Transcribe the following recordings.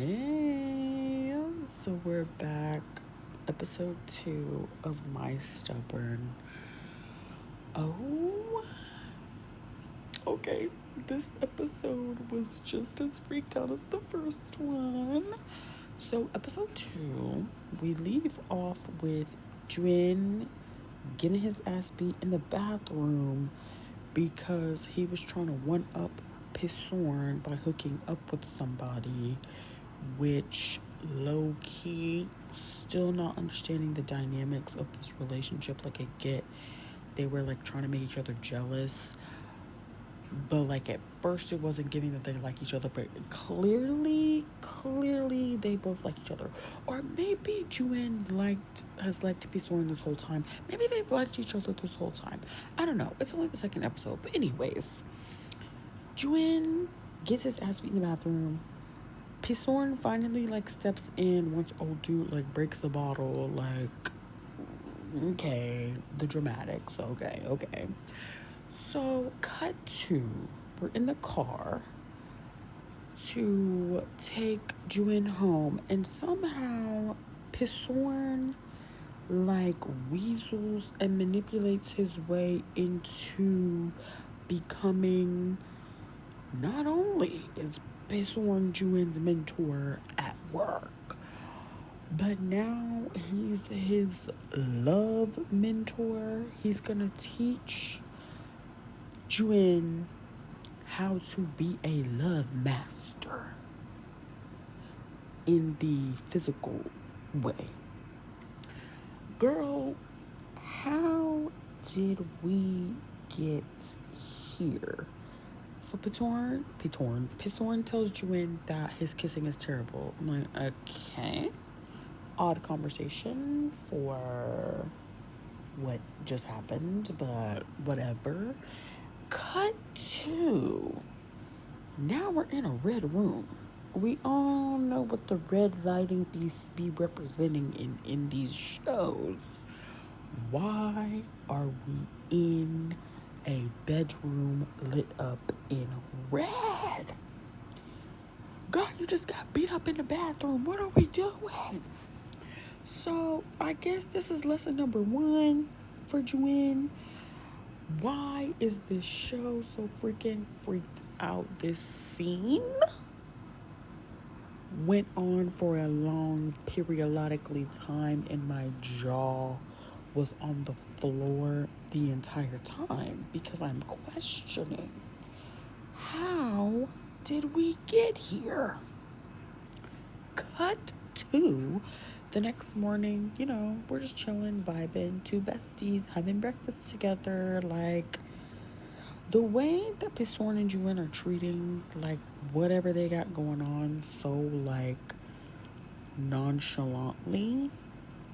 Hey, so we're back. Episode 2 of My Stubborn. Oh, okay. This episode was just as freaked out as the first one. So, episode 2, we leave off with Jin getting his ass beat in the bathroom because he was trying to one up Pisorn by hooking up with somebody, which low key still not understanding the dynamics of this relationship. Like, I get they were like trying to make each other jealous, but like at first it wasn't giving that they like each other, but clearly they both like each other. Or maybe Juan has liked Pisorn this whole time. Maybe they've liked each other this whole time. I don't know. It's only the second episode. But anyways, Juan gets his ass beat in the bathroom. Pisorn finally like steps in once old dude like breaks the bottle. Like, okay, the dramatics. Okay. So cut to, we're in the car to take Juin home, and somehow Pisorn like weasels and manipulates his way into becoming, not only is Pisorn Juin's mentor at work, but now he's his love mentor. He's gonna teach Juin how to be a love master in the physical way. Girl, how did we get here? So Pisorn tells Juin that his kissing is terrible. I'm like, okay. Odd conversation for what just happened, but whatever. Cut to, now we're in a red room. We all know what the red lighting be representing in these shows. Why are we in a bedroom lit up in red? God, you just got beat up in the bathroom. What are we doing? So I guess this is lesson number 1 for Juin. Why is this show so freaking freaked out? This scene went on for a long periodically time, and my jaw was on the floor the entire time because I'm questioning, how did we get here? Cut to the next morning, we're just chilling, vibing, two besties having breakfast together. Like, the way that Pisorn and Juin are treating like whatever they got going on so like nonchalantly,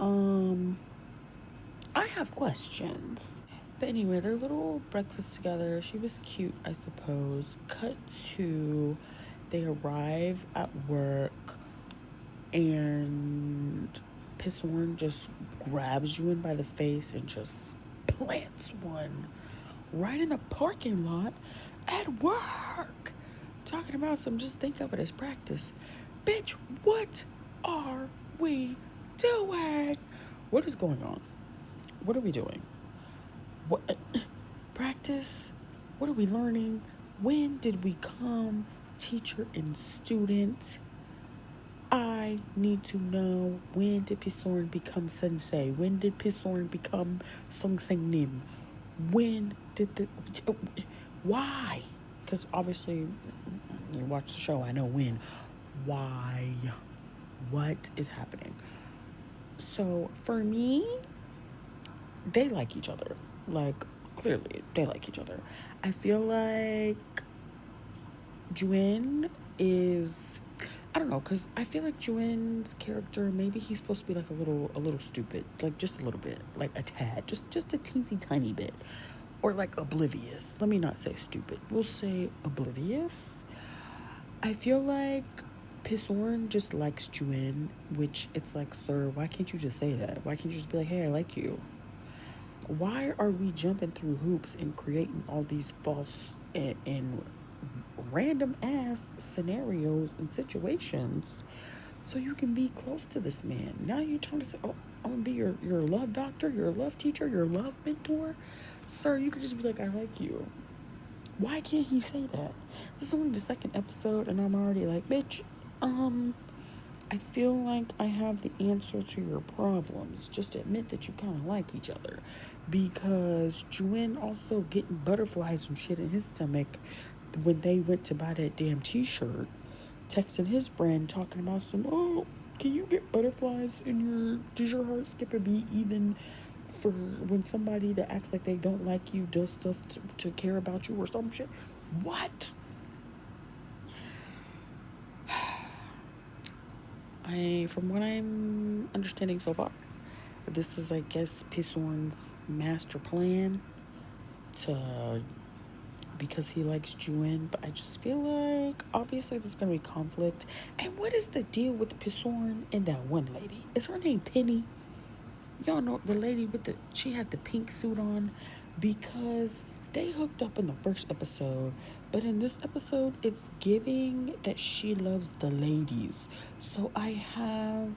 I have questions. But anyway, their little breakfast together, she was cute, I suppose. Cut to, they arrive at work, and Pisorn just grabs Juin by the face and just plants one right in the parking lot at work. Talking about some, just think of it as practice. Bitch, what are we doing? What is going on? What are we doing? What practice? What are we learning? When did we come teacher and student? I need to know, when did Pisorn become sensei? When did Pisorn become Song Sang Nim? When did the... Why? Because obviously, you watch the show, I know when. Why? What is happening? So, for me, they like each other. Like, clearly, they like each other. I feel like Juin is... I don't know, because I feel like Juin's character, maybe he's supposed to be like a little stupid, like just a little bit, like a tad, just a teensy tiny bit, or like oblivious. Let me not say stupid. We'll say oblivious. I feel like Pisorn just likes Juin, which it's like, sir, why can't you just say that? Why can't you just be like, hey, I like you? Why are we jumping through hoops and creating all these false and random ass scenarios and situations so you can be close to this man. Now you're trying to say, oh, I'm gonna be your love doctor, your love teacher, your love mentor. Sir, you could just be like, I like you. Why can't he say that? This is only the second episode, and I'm already like, bitch, I feel like I have the answer to your problems. Just admit that you kind of like each other. Because Juin also getting butterflies and shit in his stomach when they went to buy that damn t-shirt, texting his friend talking about some, oh, can you get butterflies in your, does your heart skip a beat even for when somebody that acts like they don't like you does stuff to care about you or some shit? What? From what I'm understanding so far, this is, I guess, Pisorn's master plan to, because he likes Juin, but I just feel like obviously there's gonna be conflict. And what is the deal with Pisorn and that one lady? Is her name Penny? Y'all know the lady with the, she had the pink suit on, because they hooked up in the first episode, but in this episode it's giving that she loves the ladies. So I have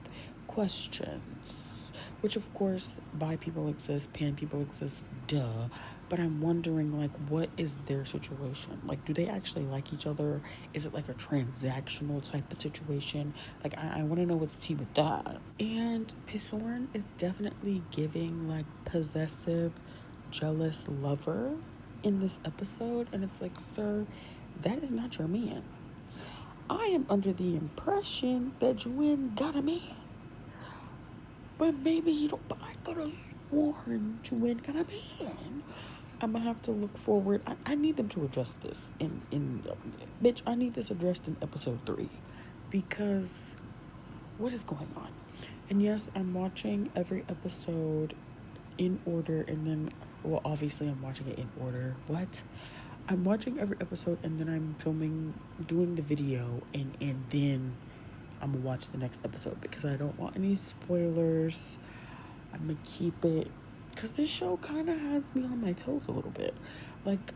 questions, which of course bi people exist, pan people exist, duh. But I'm wondering, like, what is their situation? Like, do they actually like each other? Is it like a transactional type of situation? Like, I want to know what's tea with that. And Pisorn is definitely giving, like, possessive, jealous lover in this episode. And it's like, sir, that is not your man. I am under the impression that Juin got a man. But maybe he don't. But I could have sworn Juin got a man. I'm gonna have to look forward. I need them to address this in bitch. I need this addressed in episode 3, because what is going on? And yes, I'm watching every episode in order, and then, well, obviously I'm watching it in order. What? I'm watching every episode, and then I'm filming, doing the video, and then I'm gonna watch the next episode because I don't want any spoilers. I'm gonna keep it, because this show kind of has me on my toes a little bit. Like,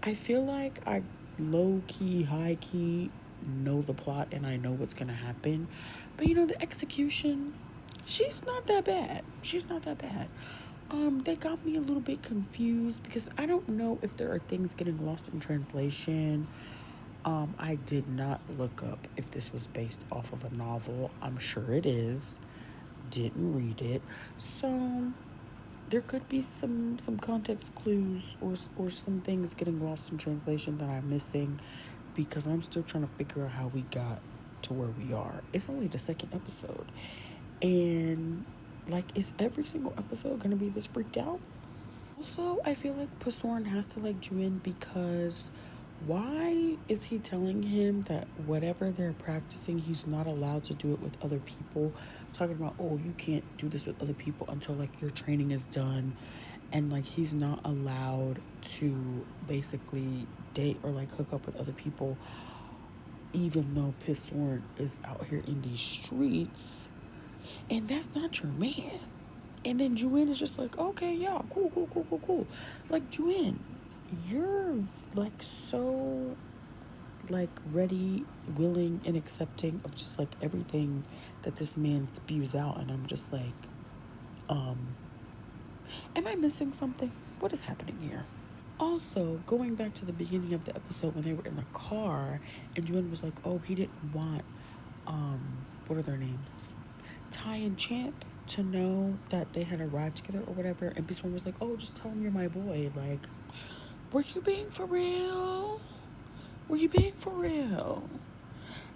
I feel like I low-key, high-key know the plot and I know what's gonna happen. But, you know, the execution, she's not that bad. She's not that bad. They got me a little bit confused because I don't know if there are things getting lost in translation. I did not look up if this was based off of a novel. I'm sure it is. Didn't read it. So there could be some context clues or some things getting lost in translation that I'm missing, because I'm still trying to figure out how we got to where we are. It's only the second episode, and like, is every single episode gonna be this freaked out? Also, I feel like Pasorn has to like Juin, because why is he telling him that whatever they're practicing, he's not allowed to do it with other people? Talking about, oh, you can't do this with other people until like your training is done, and like he's not allowed to basically date or like hook up with other people, even though Pisorn is out here in these streets, and that's not your man. And then Juin is just like, okay, yeah, cool. Like, Juin, you're like so like ready, willing, and accepting of just like everything that this man spews out, and I'm just like, am I missing something? What is happening here? Also, going back to the beginning of the episode when they were in the car, and Juin was like, oh, he didn't want, what are their names? Ty and Champ to know that they had arrived together or whatever. And Pisorn was like, oh, just tell him you're my boy. Like, were you being for real? Were you being for real?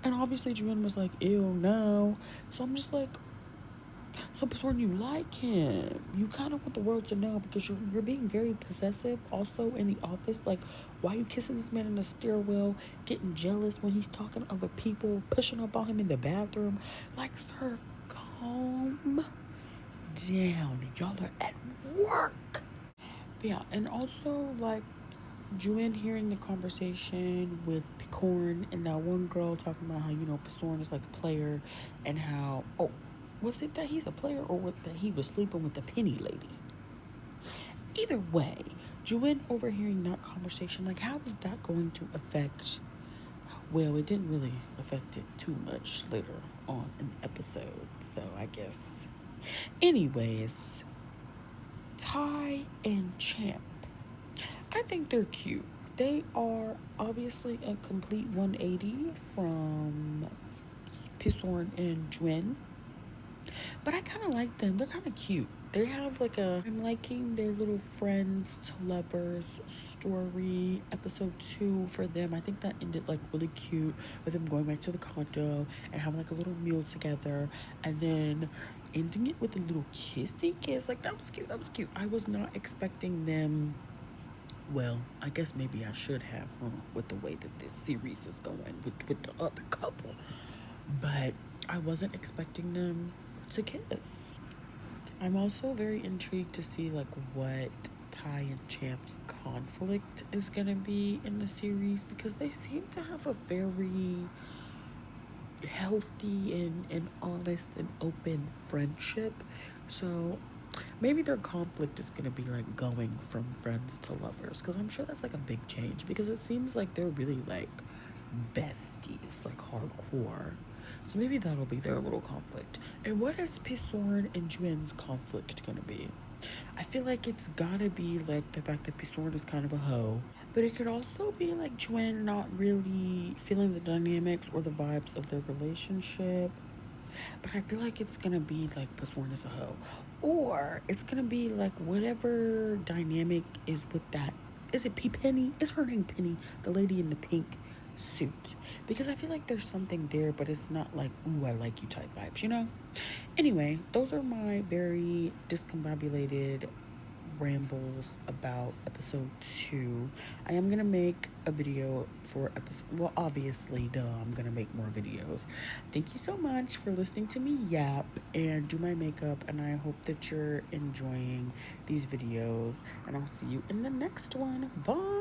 And obviously Juin was like, ew, no. So I'm just like, so Pisorn, you like him. You kind of want the world to know, because you're being very possessive also in the office. Like, why are you kissing this man in the stairwell, getting jealous when he's talking to other people, pushing up on him in the bathroom? Like, sir, calm down. Y'all are at work. But yeah, and also like Juin hearing the conversation with Picorn and that one girl talking about how, you know, Pisorn is like a player, and how, oh, was it that he's a player, or what, that he was sleeping with the penny lady? Either way, Juin overhearing that conversation, like, how is that going to affect Well, it didn't really affect it too much later on in the episode, so I guess. Anyways, Ty and Champ. I think they're cute. They are obviously a complete 180 from Pisorn and Dwen, but I kind of like them. They're kind of cute. They have like a. I'm liking their little friends to lovers story. Episode 2 for them. I think that ended like really cute with them going back to the condo and having like a little meal together, and then ending it with a little kissy kiss. Like that was cute. That was cute. I was not expecting them. Well, I guess maybe I should have, with the way that this series is going with the other couple. But I wasn't expecting them to kiss. I'm also very intrigued to see like what Ty and Champ's conflict is gonna be in the series, because they seem to have a very healthy and honest and open friendship. So maybe their conflict is gonna be like going from friends to lovers, because I'm sure that's like a big change, because it seems like they're really like besties, like hardcore. So maybe that'll be their little conflict. And what is Pisorn and Juen's conflict gonna be? I feel like it's gotta be like the fact that Pisorn is kind of a hoe, but it could also be like Juen not really feeling the dynamics or the vibes of their relationship. But I feel like it's gonna be like Pisorn is a hoe, or it's gonna be like whatever dynamic is with that. Is it P Penny? Is her name Penny? The lady in the pink suit, because I feel like there's something there, but it's not like, ooh, I like you type vibes, you know? Anyway, those are my very discombobulated rambles about episode 2. I am gonna make a video for episode, well, obviously, duh, I'm gonna make more videos. Thank you so much for listening to me yap and do my makeup, and I hope that you're enjoying these videos, and I'll see you in the next one. Bye.